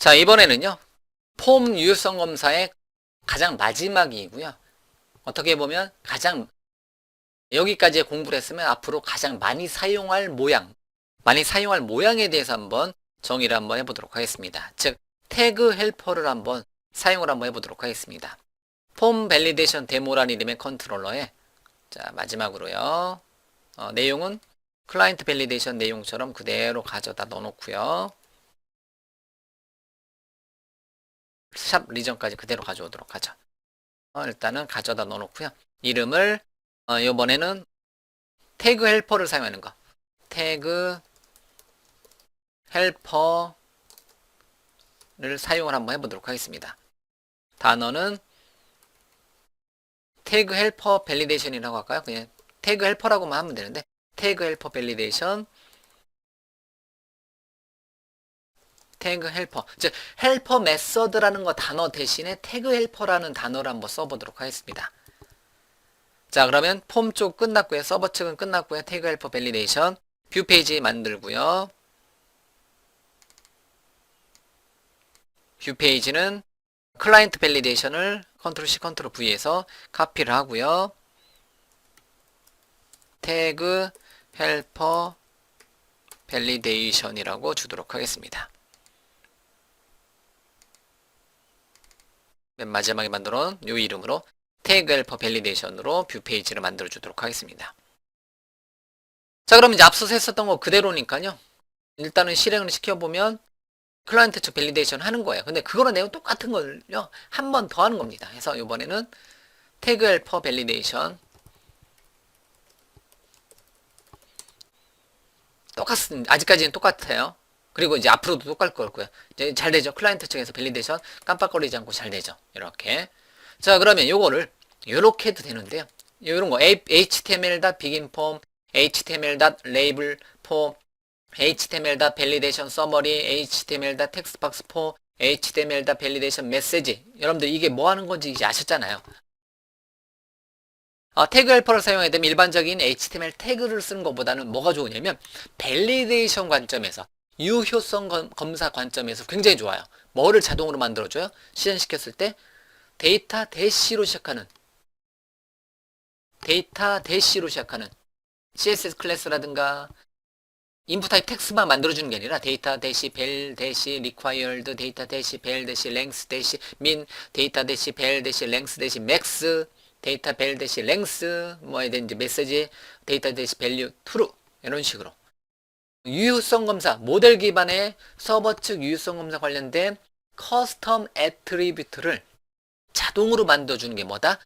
자, 이번에는요. 폼 유효성 검사의 가장 마지막이고요. 어떻게 보면 가장 여기까지 공부를 했으면 앞으로 가장 많이 사용할 모양, 많이 사용할 모양에 대해서 한번 정의를 한번 해보도록 하겠습니다. 즉, 태그 헬퍼를 한번 사용을 한번 해보도록 하겠습니다. 폼 밸리데이션 데모라는 이름의 컨트롤러에 자, 마지막으로요. 내용은 클라이언트 밸리데이션 내용처럼 그대로 가져다 넣어놓고요. 샵 리전까지 그대로 가져오도록 하죠. 일단은 가져다 넣어놓고요. 이름을 이번에는 태그 헬퍼를 사용하는 거. 태그 헬퍼를 사용을 한번 해보도록 하겠습니다. 단어는 태그 헬퍼 밸리데이션이라고 할까요? 그냥 태그 헬퍼라고만 하면 되는데 태그 헬퍼 밸리데이션 태그 헬퍼 즉 헬퍼 메서드라는 거 단어 대신에 태그 헬퍼라는 단어를 한번 써보도록 하겠습니다. 자, 그러면 폼 쪽 끝났고요. 서버 측은 끝났고요. 태그 헬퍼 밸리데이션 뷰 페이지 만들고요. 뷰 페이지는 클라이언트 밸리데이션을 컨트롤 C 컨트롤 V에서 카피를 하고요. 태그 헬퍼 밸리데이션이라고 주도록 하겠습니다. 맨 마지막에 만들어 놓은 이 이름으로 태그 헬퍼 밸리데이션으로 뷰 페이지를 만들어 주도록 하겠습니다. 자, 그럼 이제 앞서서 했었던 거 그대로니까요. 일단은 실행을 시켜보면 클라이언트 측 밸리데이션 하는 거예요. 근데 그거랑 내용 똑같은 걸요. 한 번 더 하는 겁니다. 그래서 이번에는 태그 헬퍼 밸리데이션 똑같습니다. 아직까지는 똑같아요. 그리고 이제 앞으로도 똑같을 거고요. 이제 잘 되죠. 클라이언트 측에서 밸리데이션 깜빡거리지 않고 잘 되죠. 이렇게. 자, 그러면 요거를 요렇게 해도 되는데요. 요런 거 html.beginform, html.labelform, html.validation summary, html.textbox4, html.validation message. 여러분들 이게 뭐 하는 건지 이제 아셨잖아요. 태그 헬퍼를 사용해야 되면 일반적인 HTML 태그를 쓰는 것보다는 뭐가 좋으냐면 밸리데이션 관점에서 유효성 검사 관점에서 굉장히 좋아요. 뭐를 자동으로 만들어줘요? 실행시켰을 때 데이터 대시로 시작하는 CSS 클래스라든가 인풋 타입 텍스트만 만들어주는 게 아니라 데이터 대시 벨 대시 리콰이어드 데이터 대시 벨 대시 랭스 대시 민 데이터 대시 벨 대시 랭스 대시 맥스 데이터 벨 대시 랭스 뭐에 대한 이제 메시지 데이터 대시 밸류 트루 이런 식으로 유효성 검사 모델 기반의 서버 측 유효성 검사 관련된 커스텀 애트리뷰트를 자동으로 만들어주는 게 뭐다?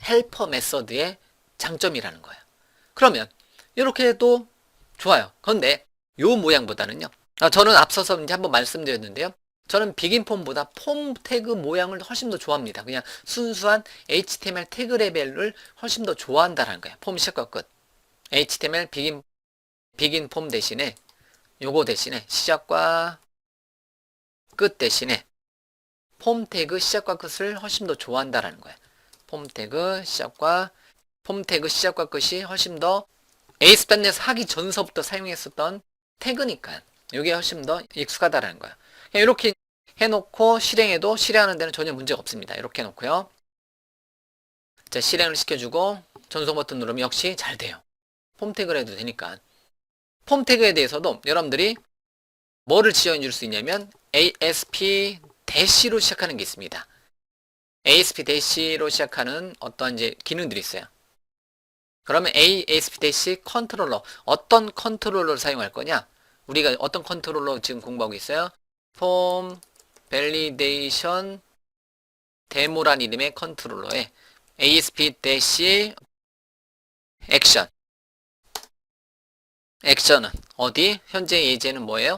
헬퍼 메서드의 장점이라는 거예요. 그러면 이렇게 해도 좋아요. 그런데 요 모양보다는요. 저는 앞서서 이제 한번 말씀드렸는데요. 저는 비긴 폼보다 폼 태그 모양을 훨씬 더 좋아합니다. 그냥 순수한 HTML 태그 레벨을 훨씬 더 좋아한다는 거예요. 폼 시작과 끝. HTML 비긴 폼 대신에 요거 대신에 시작과 끝 대신에 폼 태그 시작과 끝을 훨씬 더 좋아한다는 거예요. 폼 태그 시작과 끝이 훨씬 더 에이스판에서 하기 전서부터 사용했었던 태그니까 이게 훨씬 더 익숙하다는 거예요. 이렇게 해놓고 실행해도 실행하는 데는 전혀 문제가 없습니다. 이렇게 해놓고요. 자, 실행을 시켜주고 전송 버튼 누르면 역시 잘 돼요. 폼 태그를 해도 되니까. 폼 태그에 대해서도 여러분들이 뭐를 지원해 줄 수 있냐면 ASP-로 시작하는 게 있습니다. ASP-로 시작하는 어떤 이제 기능들이 있어요. 그러면 ASP- 컨트롤러 어떤 컨트롤러를 사용할 거냐? 우리가 어떤 컨트롤러 지금 공부하고 있어요? 폼 밸리데이션 데모란 이름의 컨트롤러에 ASP- 액션 액션은 어디? 현재 예제는 뭐예요?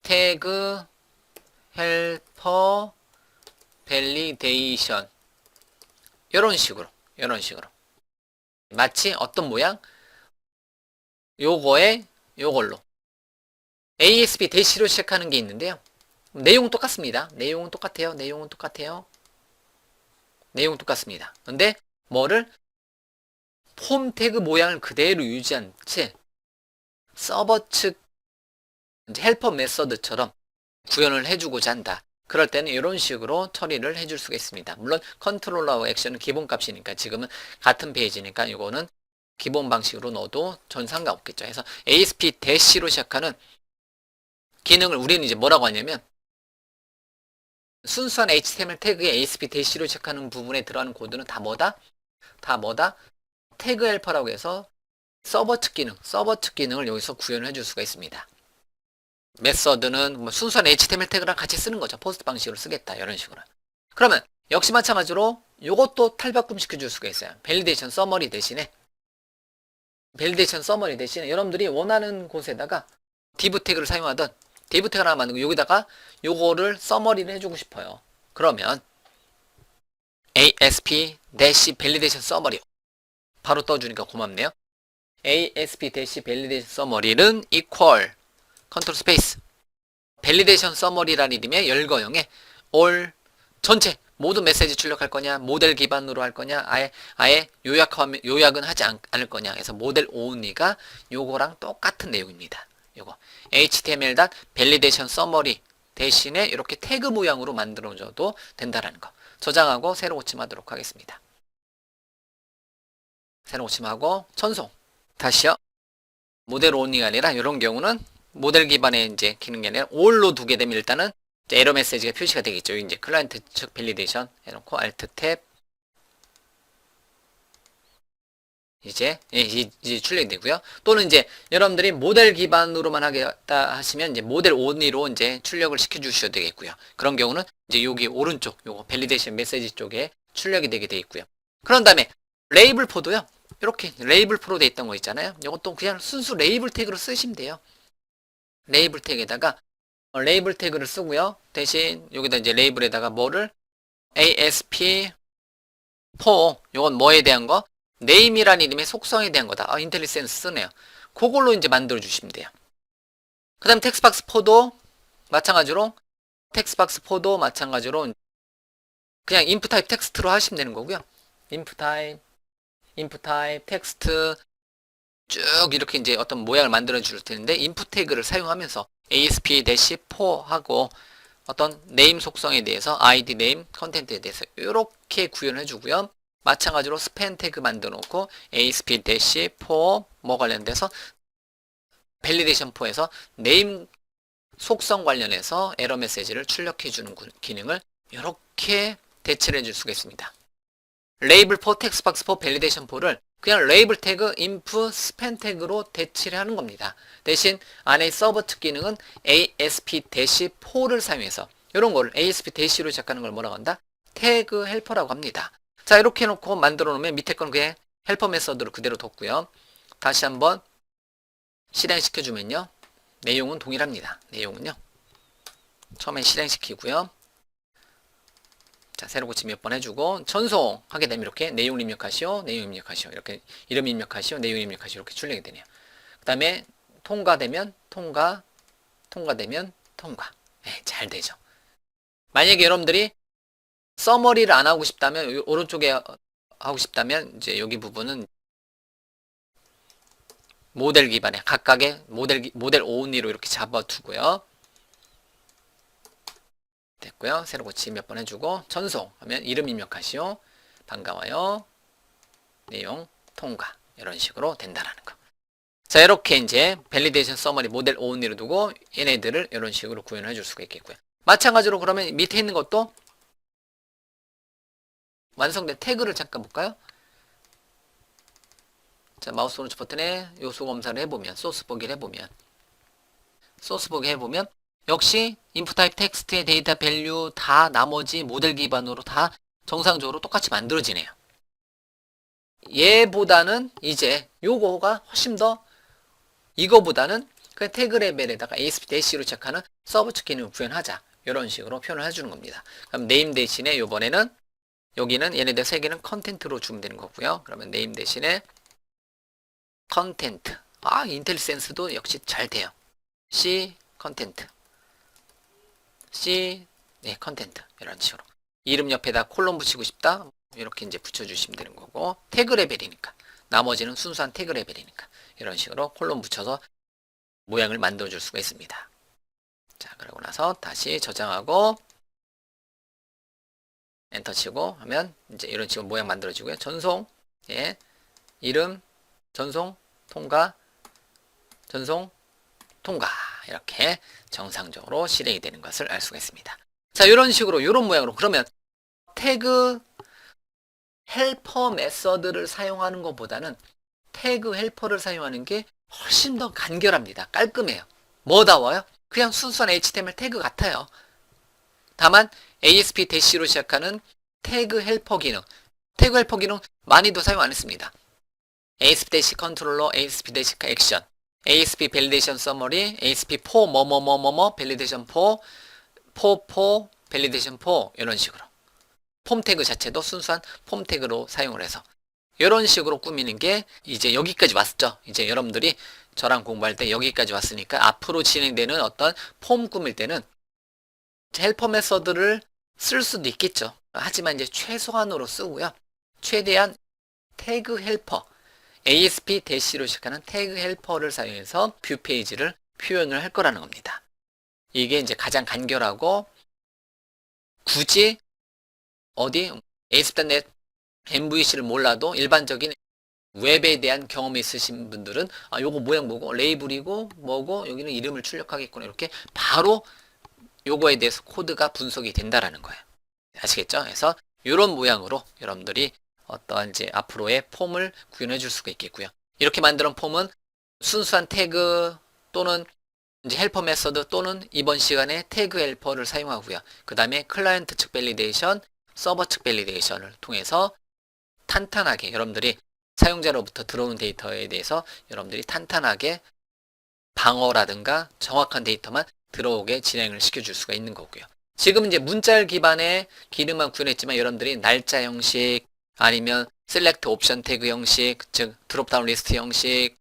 태그 헬퍼 밸리데이션 이런 식으로 마치 어떤 모양? 요걸로 ASP-로 시작하는 게 있는데요. 내용은 똑같습니다. 내용은 똑같습니다. 근데 뭐를 폼 태그 모양을 그대로 유지한 채 서버 측 헬퍼 메서드처럼 구현을 해주고자 한다. 그럴 때는 이런 식으로 처리를 해줄 수가 있습니다. 물론 컨트롤러와 액션은 기본값이니까 지금은 같은 페이지니까 이거는 기본 방식으로 넣어도 전 상관없겠죠. 그래서 ASP-로 시작하는 기능을 우리는 이제 뭐라고 하냐면 순수한 HTML 태그에 ASP-로 시작하는 부분에 들어가는 코드는 다 뭐다? 태그 헬퍼라고 해서 서버 측 기능을 여기서 구현을 해줄 수가 있습니다. 메서드는 뭐 순수한 HTML 태그랑 같이 쓰는 거죠. 포스트 방식으로 쓰겠다. 이런 식으로. 그러면 역시 마찬가지로 이것도 탈바꿈 시켜줄 수가 있어요. 밸리데이션 서머리 대신에 여러분들이 원하는 곳에다가 div 태그를 사용하던 div 태그 하나 만들고 여기다가 요거를 서머리를 해주고 싶어요. 그러면 ASP-validation summary 바로 떠주니까 고맙네요. ASP-validation summary는 equal 컨트롤 스페이스 밸리데이션 서머리라는 이름의 열거형에 all 전체 모든 메시지 출력할 거냐, 모델 기반으로 할 거냐, 아예 요약은 하지 않을 거냐 해서 모델 only가 요거랑 똑같은 내용입니다. 요거 html.validation summary 대신에 이렇게 태그 모양으로 만들어줘도 된다라는 거. 저장하고 새로 고침하도록 하겠습니다. 새로 고침하고 전송. 다시요. 모델 only가 아니라 이런 경우는 모델 기반의 이제 기능이 아니라 all로 두게 되면 일단은 에러 메시지가 표시가 되겠죠. 이제 클라이언트 측 밸리데이션 해놓고 Alt 탭 이제 출력이 되고요. 또는 이제 여러분들이 모델 기반으로만 하겠다 하시면 이제 모델 only로 이제 출력을 시켜 주셔도 되겠고요. 그런 경우는 이제 여기 오른쪽 요거 밸리데이션 메시지 쪽에 출력이 되게 돼 있고요. 그런 다음에 레이블 포도요. 이렇게 레이블 프로 돼 있던 거 있잖아요. 이것도 그냥 순수 레이블 태그로 쓰시면 돼요. 레이블 태그에다가 레이블 태그를 쓰고요. 대신 여기다 이제 레이블에다가 뭐를 ASP4 요건 뭐에 대한 거? 네임이라는 이름의 속성에 대한 거다. 인텔리센스 쓰네요. 그걸로 이제 만들어 주시면 돼요. 그 다음 텍스박스4도 마찬가지로 그냥 인풋 타입 텍스트로 하시면 되는 거고요. 인풋 타입 텍스트 쭉 이렇게 이제 어떤 모양을 만들어 줄 텐데 인풋 태그를 사용하면서 ASP-4하고 어떤 네임 속성에 대해서 ID 네임 컨텐츠에 대해서 이렇게 구현해 주고요. 마찬가지로 스팬 태그 만들어 놓고 ASP-4 뭐 관련돼서 밸리데이션 4에서 네임 속성 관련해서 에러 메시지를 출력해 주는 기능을 이렇게 대체를 해줄 수가 있습니다. 레이블 4 텍스박스 4 밸리데이션 4를 그냥 레이블 태그 inf 스팬 태그로 대체를 하는 겁니다. 대신 안에 서버 측 기능은 ASP-4를 사용해서 이런 걸 ASP-로 시작하는 걸 뭐라고 한다? 태그 헬퍼라고 합니다. 자, 이렇게 해놓고 만들어 놓으면 밑에 건 그냥 헬퍼 메서드로 그대로 뒀고요. 다시 한번 실행시켜 주면요. 내용은 동일합니다. 내용은요. 처음에 실행시키고요. 자, 새로 고침 몇 번 해주고 전송하게 되면 이렇게 내용 입력하시오, 이렇게 이름 입력하시오, 내용 입력하시오 이렇게 출력이 되네요. 그 다음에 통과되면 통과. 네, 잘 되죠. 만약에 여러분들이 서머리를 안 하고 싶다면 오른쪽에 하고 싶다면 이제 여기 부분은 모델 기반에 각각의 모델 only로 이렇게 잡아두고요. 됐고요. 새로 고치 몇 번 해주고 전송하면 이름 입력하시오. 반가워요. 내용 통과. 이런 식으로 된다라는 거. 자, 이렇게 이제 밸리데이션 서머리 모델 only로 두고 얘네들을 이런 식으로 구현해 줄 수가 있겠고요. 마찬가지로 그러면 밑에 있는 것도 완성된 태그를 잠깐 볼까요? 자, 마우스 오른쪽 버튼에 요소 검사를 해보면 소스 보기를 해보면 역시 input type 텍스트의 데이터 밸류 다 나머지 모델 기반으로 다 정상적으로 똑같이 만들어지네요. 얘보다는 이제 요거가 훨씬 더 이거보다는 그냥 태그 레벨에다가 ASP-로 시작하는 서브 측 기능을 구현하자. 이런 식으로 표현을 해주는 겁니다. 그럼 네임 대신에 이번에는 여기는 얘네들 세 개는 컨텐트로 주면 되는 거고요. 그러면 네임 대신에 컨텐트. 인텔리센스도 역시 잘 돼요. C 컨텐트. 컨텐트. 이런 식으로. 이름 옆에다 콜론 붙이고 싶다. 이렇게 이제 붙여주시면 되는 거고. 태그 레벨이니까. 나머지는 순수한 태그 레벨이니까. 이런 식으로 콜론 붙여서 모양을 만들어줄 수가 있습니다. 자, 자, 그러고 나서 다시 저장하고 엔터 치고 하면 이제 이런 식으로 모양 만들어지고요. 전송, 예, 이름, 전송, 통과, 전송, 통과. 이렇게 정상적으로 실행이 되는 것을 알 수가 있습니다. 자, 이런 식으로, 이런 모양으로. 그러면 태그 헬퍼 메서드를 사용하는 것보다는 태그 헬퍼를 사용하는 게 훨씬 더 간결합니다. 깔끔해요. 뭐다워요? 그냥 순수한 HTML 태그 같아요. 다만 ASP 대시로 시작하는 태그 헬퍼 기능, 태그 헬퍼 기능 많이도 사용 안 했습니다. ASP 대시 컨트롤러, ASP 대시 액션, ASP 밸리데이션 서머리, ASP4 뭐뭐뭐뭐뭐 밸리데이션 4 밸리데이션 4 이런 식으로 폼 태그 자체도 순수한 폼 태그로 사용을 해서 이런 식으로 꾸미는 게 이제 여기까지 왔죠. 이제 여러분들이 저랑 공부할 때 여기까지 왔으니까 앞으로 진행되는 어떤 폼 꾸밀 때는 헬퍼 메서드를 쓸 수도 있겠죠. 하지만 이제 최소한으로 쓰고요. 최대한 태그 헬퍼, ASP 대시로 시작하는 태그 헬퍼를 사용해서 뷰 페이지를 표현을 할 거라는 겁니다. 이게 이제 가장 간결하고 굳이 어디 ASP.NET MVC를 몰라도 일반적인 웹에 대한 경험이 있으신 분들은 아, 요거 모양 뭐고 레이블이고 뭐고 여기는 이름을 출력하겠구나 이렇게 바로 요거에 대해서 코드가 분석이 된다라는 거예요. 아시겠죠? 그래서 이런 모양으로 여러분들이 어떠한 이제 앞으로의 폼을 구현해 줄 수가 있겠고요. 이렇게 만드는 폼은 순수한 태그 또는 이제 헬퍼 메서드 또는 이번 시간에 태그 헬퍼를 사용하고요. 그 다음에 클라이언트 측 밸리데이션, 서버 측 밸리데이션을 통해서 탄탄하게 여러분들이 사용자로부터 들어오는 데이터에 대해서 여러분들이 탄탄하게 방어라든가 정확한 데이터만 들어오게 진행을 시켜줄 수가 있는 거고요. 지금 이제 문자열 기반의 기능만 구현했지만 여러분들이 날짜 형식 아니면 셀렉트 옵션 태그 형식, 즉 드롭다운 리스트 형식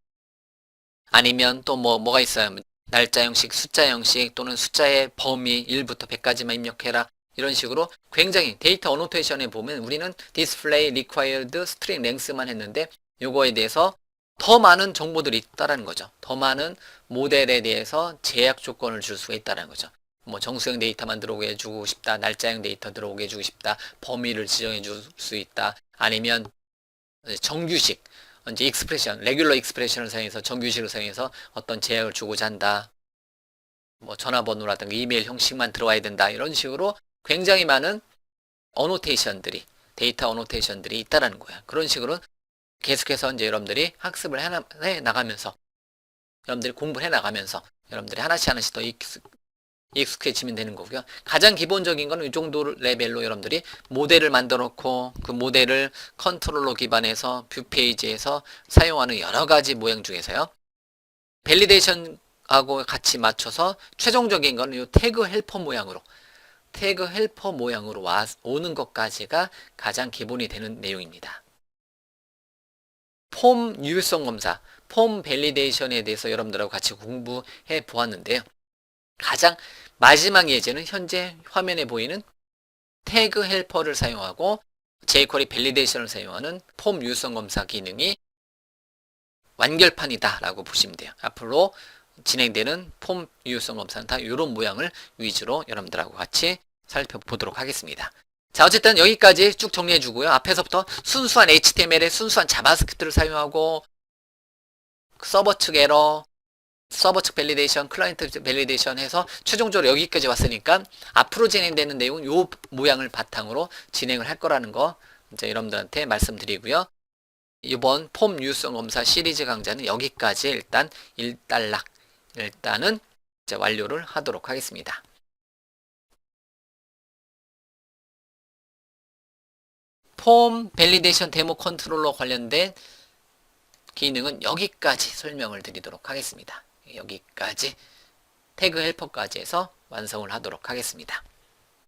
아니면 또 뭐가 있어요. 날짜 형식, 숫자 형식 또는 숫자의 범위 1부터 100까지만 입력해라. 이런 식으로 굉장히 데이터 어노테이션에 보면 우리는 display, required, string length만 했는데 요거에 대해서 더 많은 정보들이 있다라는 거죠. 더 많은 모델에 대해서 제약 조건을 줄 수가 있다는 거죠. 뭐 정수형 데이터만 들어오게 해주고 싶다. 날짜형 데이터 들어오게 해주고 싶다. 범위를 지정해 줄 수 있다. 아니면 정규식, 이제 익스프레션, 레귤러 익스프레션을 사용해서 정규식을 사용해서 어떤 제약을 주고자 한다. 뭐 전화번호라든가 이메일 형식만 들어와야 된다. 이런 식으로 굉장히 많은 어노테이션들이, 데이터 어노테이션들이 있다라는 거야. 그런 식으로 계속해서 이제 여러분들이 학습을 해 나가면서, 여러분들이 공부를 해 나가면서, 여러분들이 하나씩 더 익숙해지면 되는 거고요. 가장 기본적인 거는 이 정도 레벨로 여러분들이 모델을 만들어 놓고 그 모델을 컨트롤러 기반에서 뷰 페이지에서 사용하는 여러 가지 모양 중에서요. 밸리데이션하고 같이 맞춰서 최종적인 거는 이 태그 헬퍼 모양으로 오는 것까지가 가장 기본이 되는 내용입니다. 폼 유효성 검사, 폼 밸리데이션에 대해서 여러분들하고 같이 공부해 보았는데요. 가장 마지막 예제는 현재 화면에 보이는 태그 헬퍼를 사용하고 jQuery 밸리데이션을 사용하는 폼 유효성 검사 기능이 완결판이다 라고 보시면 돼요. 앞으로 진행되는 폼 유효성 검사는 다 이런 모양을 위주로 여러분들하고 같이 살펴보도록 하겠습니다. 자, 어쨌든 여기까지 쭉 정리해 주고요. 앞에서부터 순수한 HTML에 순수한 자바스크립트를 사용하고 서버 측 에러, 서버 측 밸리데이션, 클라이언트 밸리데이션 해서 최종적으로 여기까지 왔으니까 앞으로 진행되는 내용은 이 모양을 바탕으로 진행을 할 거라는 거 이제 여러분들한테 말씀드리고요. 이번 폼 유효성 검사 시리즈 강좌는 여기까지 일단은 이제 완료를 하도록 하겠습니다. 폼 밸리데이션 데모 컨트롤러 관련된 기능은 여기까지 설명을 드리도록 하겠습니다. 여기까지 태그 헬퍼까지 해서 완성을 하도록 하겠습니다.